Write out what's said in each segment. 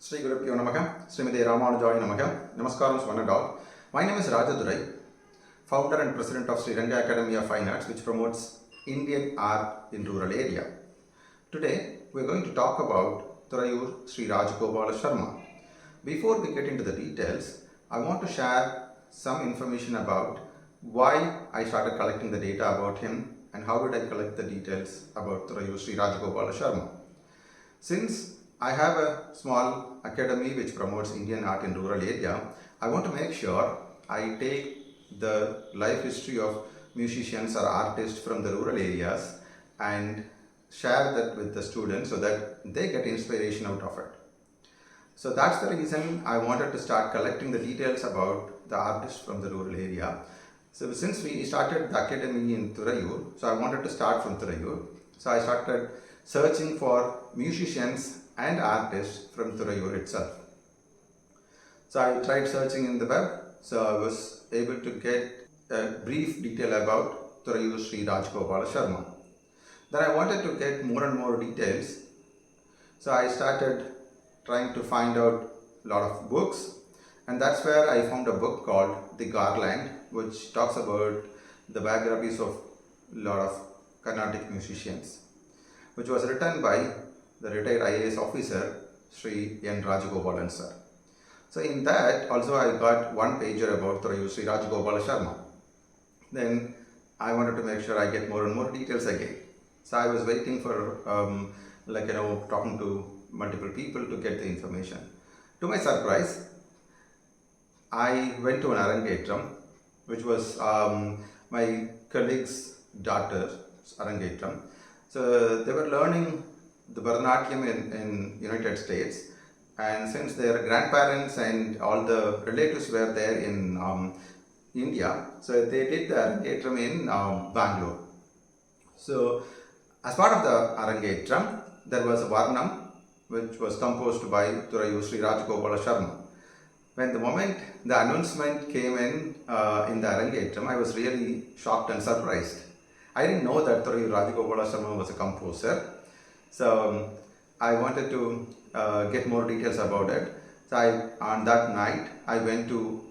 Śrī K Namaha, Srimati Ramanujaya Namaha, Namaskaram one and all. My name is Rajadurai, founder and president of Sri Ranga Academy of Fine Arts, which promotes Indian art in rural area. Today, we are going to talk about Thuraiyur Śrī Rajagopala Sharma. Before we get into the details, I want to share some information about why I started collecting the data about him and how did I collect the details about Thuraiyur Śrī Rajagopala Sharma. Since I have a small academy which promotes Indian art in rural area, I want to make sure I take the life history of musicians or artists from the rural areas and share that with the students so that they get inspiration out of it. So that's the reason I wanted to start collecting the details about the artists from the rural area. So since we started the academy in Thuraiyur, so I wanted to start from Thuraiyur. So I started searching for musicians and artists from Thuraiyur itself. So I tried searching in the web, so I was able to get a brief detail about Thuraiyur Śrī Rajagopala Sharma. Then I wanted to get more and more details, so I started trying to find out a lot of books, and that's where I found a book called The Garland, which talks about the biographies of a lot of Carnatic musicians, which was written by the retired IAS officer Śrī N. Rajagopalan sir. So in that also I got one pager about Thuraiyur Śrī Rajagopala Sharma. Then I wanted to make sure I get more and more details again. So I was waiting for talking to multiple people to get the information. To my surprise, I went to an arangetram, which was my colleague's daughter's arangetram. So they were learning the Bharatanatyam in United States, and since their grandparents and all the relatives were there in India, so they did the arangetram in Bangalore. So as part of the arangetram, there was a Varnam which was composed by Thuraiyur Śrī Rajagopala Sharma. When the moment the announcement came in the arangetram, I was really shocked and surprised. I didn't know that Thuraiyur Rajagopala Sharma was a composer. So I wanted to get more details about it. So on that night I went to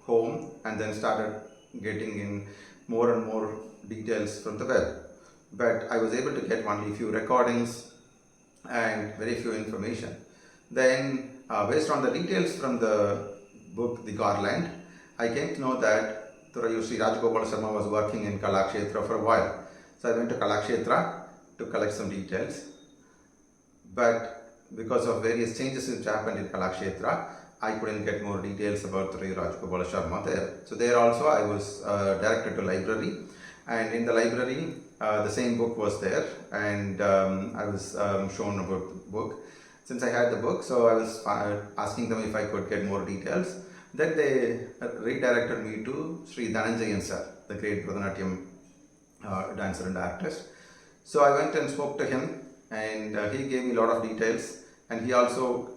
home and then started getting in more and more details from the web. But I was able to get only few recordings and very few information. Then based on the details from the book The Garland, I came to know that Thuraiyur Śrī Rajagopala Sharma was working in Kalakshetra for a while. So I went to Kalakshetra to collect some details. But because of various changes which happened in Kalakshetra, I couldn't get more details about Thuraiyur Rajagopala Sharma there. So there also I was directed to library, and in the library the same book was there, and I was shown about the book. Since I had the book, so I was asking them if I could get more details. Then they redirected me to Sri Dhananjayan sir, the great Bharatanatyam dancer and artist. So I went and spoke to him, and he gave me a lot of details, and he also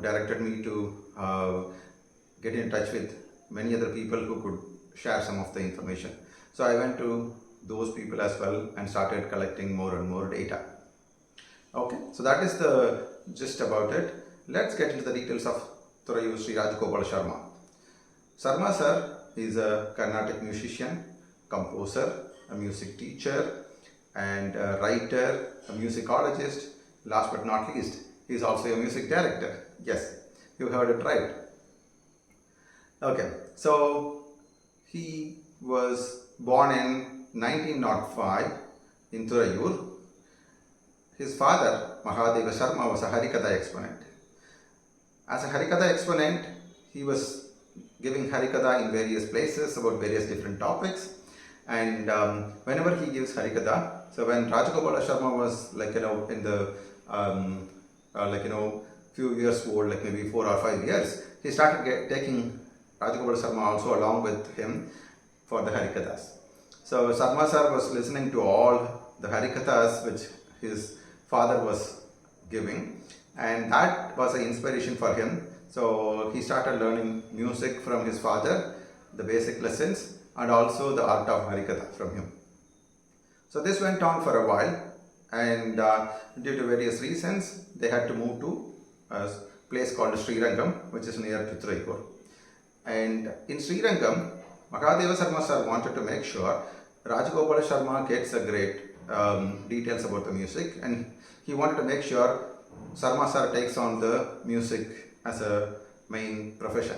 directed me to get in touch with many other people who could share some of the information. So I went to those people as well and started collecting more and more data. Okay, so that is the gist about it. Let's get into the details of Thuraiyur Śrī Rajagopala Sharma. Sharma sir is a Carnatic musician, composer, a music teacher, and a writer, a musicologist. Last but not least, he is also a music director. Yes, you heard it right. Okay, so he was born in 1905 in Thuraiyur. His father, Mahadeva Sharma, was a Harikatha exponent. As a Harikatha exponent, he was giving Harikatha in various places about various different topics. And whenever he gives Harikatha, so when Rajagopala Sharma was in the few years old, like maybe 4 or 5 years, he started taking Rajagopala Sharma also along with him for the Harikathas. So Sharma sir was listening to all the Harikathas which his father was giving, and that was an inspiration for him. So he started learning music from his father, the basic lessons, and also the art of Harikatha from him. So this went on for a while, and due to various reasons they had to move to place called Srirangam, which is near to Thuraiyur. And in Srirangam, Mahadeva Sharma sir wanted to make sure Rajagopala Sharma gets a great details about the music, and he wanted to make sure Sharma sir takes on the music as a main profession.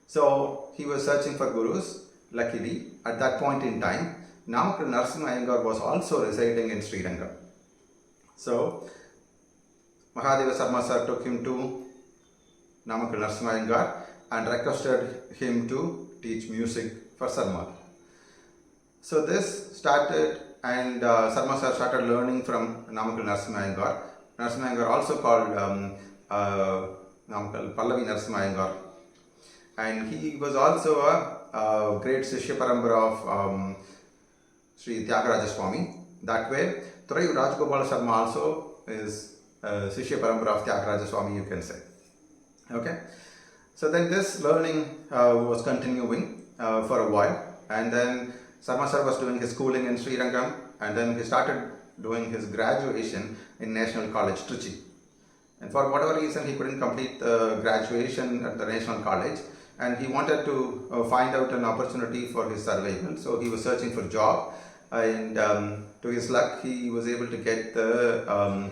So he was searching for gurus. Luckily, at that point in time, Namakal Narasimha Iyengar was also residing in Srirangam. So Mahadeva Sharma sir took him to Namakal Narasimha Iyengar and requested him to teach music for Sharma. So this started, and Sharma sir started learning from Namakal Narasimha Iyengar. Narasimha Iyengar also called Namakal Pallavi Narasimha Iyengar. And he was also a great Shishya Parambara of Śrī K. That way, Thuraiyur Rajagopala Sharma also is Shishya Parambara of Tyagaraja, you can say. Okay. So then this learning was continuing for a while, and then Sharma sir was doing his schooling in Srirangam, and then he started doing his graduation in National College, Trichy. And for whatever reason, he couldn't complete the graduation at the National College, and he wanted to find out an opportunity for his survival. So he was searching for a job, and to his luck, he was able to get the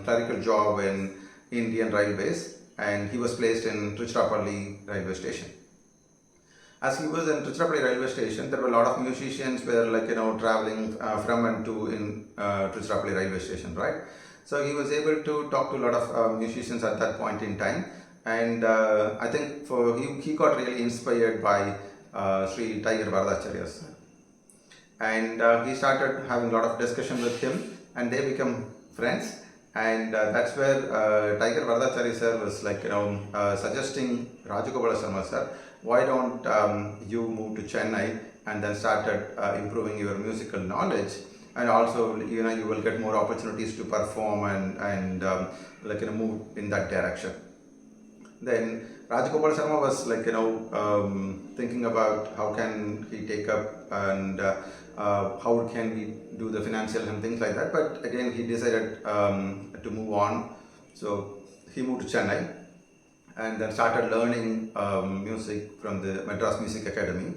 clerical job in Indian Railways, and he was placed in Tiruchirappalli railway station. As he was in Tiruchirappalli railway station, there were a lot of musicians were traveling from and to in Tiruchirappalli railway station, right? So he was able to talk to a lot of musicians at that point in time, and I think for he got really inspired by Sri Tiger Varadacharya sir. And he started having a lot of discussion with him, and they become friends. And that's where Tiger Varadacharya sir was suggesting Rajagopala Sharma sir, why don't you move to Chennai and then started improving your musical knowledge, and also you will get more opportunities to perform and move in that direction. Then Rajagopala Sharma was thinking about how can he take up and how can we do the financial and things like that. But again, he decided to move on. So he moved to Chennai and then started learning music from the Madras Music Academy.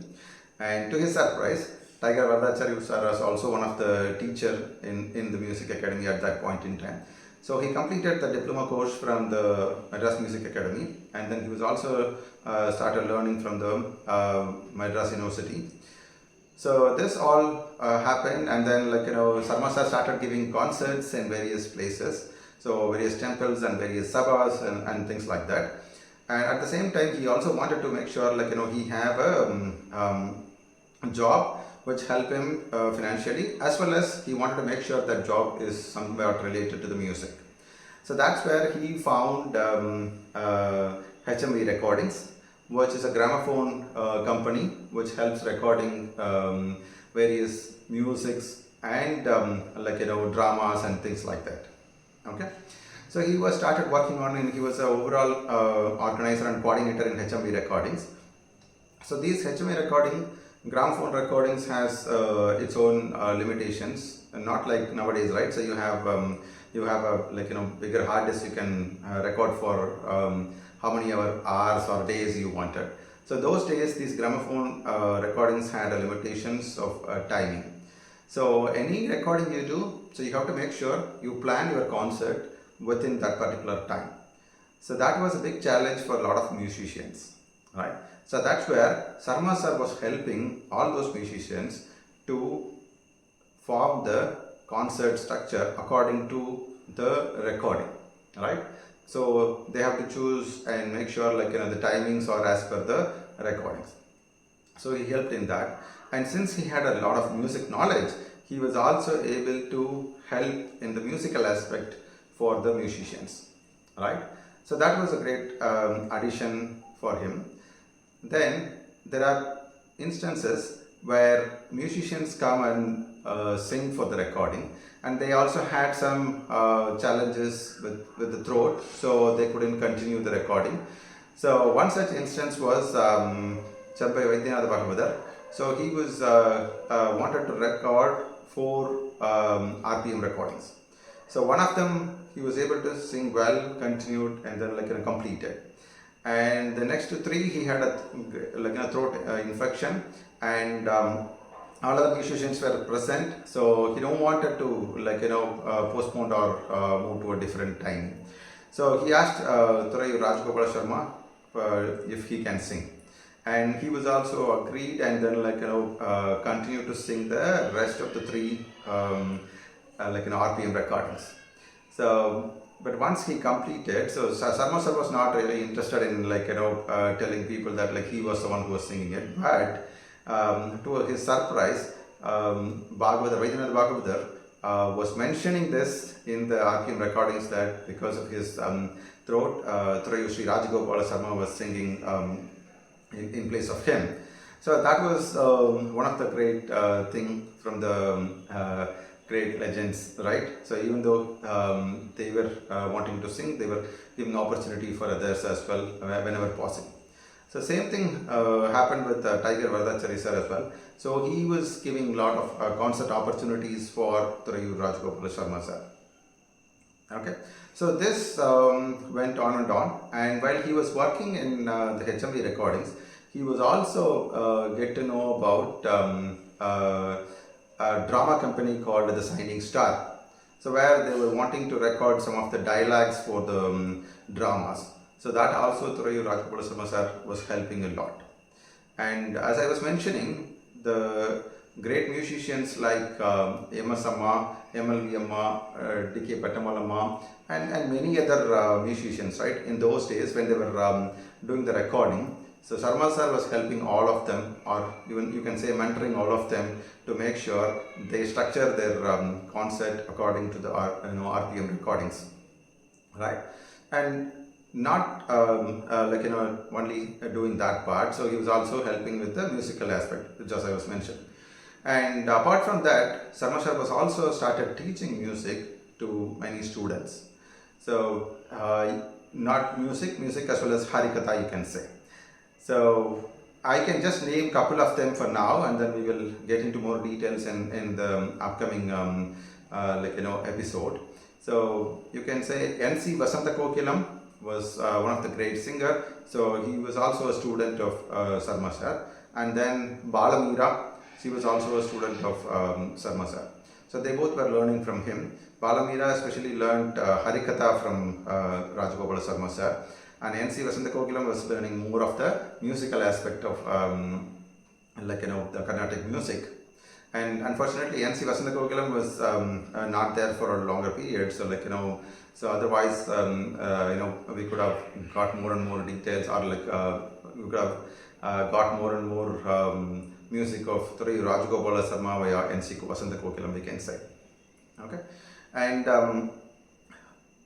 And to his surprise, Tiger Varadacharya sir was also one of the teacher in the music academy at that point in time. So he completed the diploma course from the Madras Music Academy, and then he was also started learning from the Madras University. So this all happened, and then Sharma sir started giving concerts in various places, so various temples and various sabhas and things like that. And at the same time, he also wanted to make sure he have a job which help him financially, as well as he wanted to make sure that job is somewhat related to the music. So that's where he found HMV Recordings, which is a gramophone company which helps recording various musics and dramas and things like that. Okay, so he was started working on, and he was an overall organizer and coordinator in HMV Recordings. So these HMV gramophone recordings has its own limitations, and not like nowadays, right? So you have a bigger hard disk, you can record for how many hours or days you wanted. So those days, these gramophone recordings had limitations of timing. So any recording you do, so you have to make sure you plan your concert within that particular time. So that was a big challenge for a lot of musicians, right? So that's where Sharma sir was helping all those musicians to form the concert structure according to the recording, right? So they have to choose and make sure the timings are as per the recordings. So he helped in that, and since he had a lot of music knowledge, he was also able to help in the musical aspect for the musicians, right? So that was a great addition for him. Then there are instances where musicians come and sing for the recording, and they also had some challenges with the throat, so they couldn't continue the recording. So one such instance was Champai Vaidyanatha Bhagavathar. So he was wanted to record 4 RPM recordings. So one of them he was able to sing well, continued, and then completed. And the next 3, he had a throat infection, and all other musicians were present, so he don't wanted to postpone or move to a different time. So he asked Thuraiyur Rajagopala Sharma if he can sing, and he was also agreed, and then continued to sing the rest of the 3 RPM recordings. So but once he completed, so Sharma sir was not really interested in telling people that he was the one who was singing it, but to his surprise, Vaidyanatha Bhagavatar was mentioning this in the RPM recordings, that because of his throat, Thuraiyur Śrī Rajagopala Sharma was singing in place of him. So that was one of the great thing from the great legends, right? So even though they were wanting to sing, they were giving opportunity for others as well whenever possible. So same thing happened with Tiger Varadachari sir as well. So he was giving a lot of concert opportunities for Thuraiyur Rajagopala Sharma sir. Okay, so this went on, and while he was working in the HMV recordings, he was also get to know about a drama company called the Shining Star. So where they were wanting to record some of the dialogues for the dramas. So that also Thuraiyur Rajagopala Sharma sir was helping a lot. And as I was mentioning, the great musicians like M.S. Amma, M.L.V. Amma, D.K. Pettamalama, and many other musicians, right, in those days when they were doing the recording. So Sharma sir was helping all of them, or even you can say mentoring all of them, to make sure they structure their concert according to the RPM recordings, right? And not only doing that part, so he was also helping with the musical aspect, which as I was mentioned. And apart from that, Sharma sir was also started teaching music to many students. So not music as well as Harikatha, you can say. So I can just name a couple of them for now, and then we will get into more details in the upcoming episode. So you can say N.C. Vasanta Kokilam was one of the great singer. So he was also a student of Sharma sir. And then Balamira, she was also a student of Sharma sir. So they both were learning from him. Balamira especially learned Harikatha from Rajagopala Sharma sir. And N.C. Vasanta Kokilam was learning more of the musical aspect of the Carnatic music. And unfortunately, N.C. Vasanta Kokilam was not there for a longer period. So so otherwise we could have got more and more details, or we could have got more and more music of Thuraiyur Rajagopala Sharma via N.C. Vasanta Kokilam, we can say. Okay, and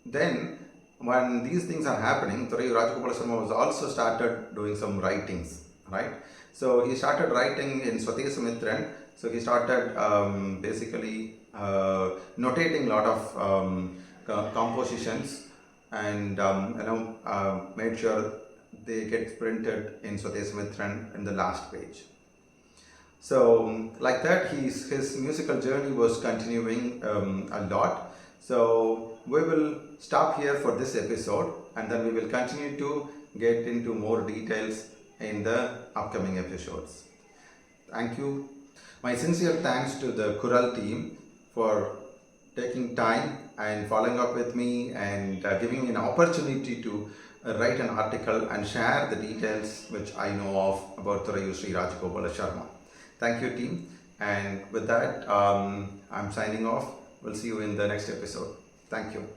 then when these things are happening, Thuraiyur Rajagopala Sharma was also started doing some writings, right? So he started writing in Swadesamitran. So he started basically notating a lot of compositions, and made sure they get printed in Swadesamitran in the last page. So like that, his musical journey was continuing a lot. So we will stop here for this episode, and then we will continue to get into more details in the upcoming episodes. Thank you. My sincere thanks to the Kural team for taking time and following up with me, and giving me an opportunity to write an article and share the details which I know of about Thuraiyur Śrī Rajagopala Sharma. Thank you, team. And with that, I'm signing off. We'll see you in the next episode. Thank you.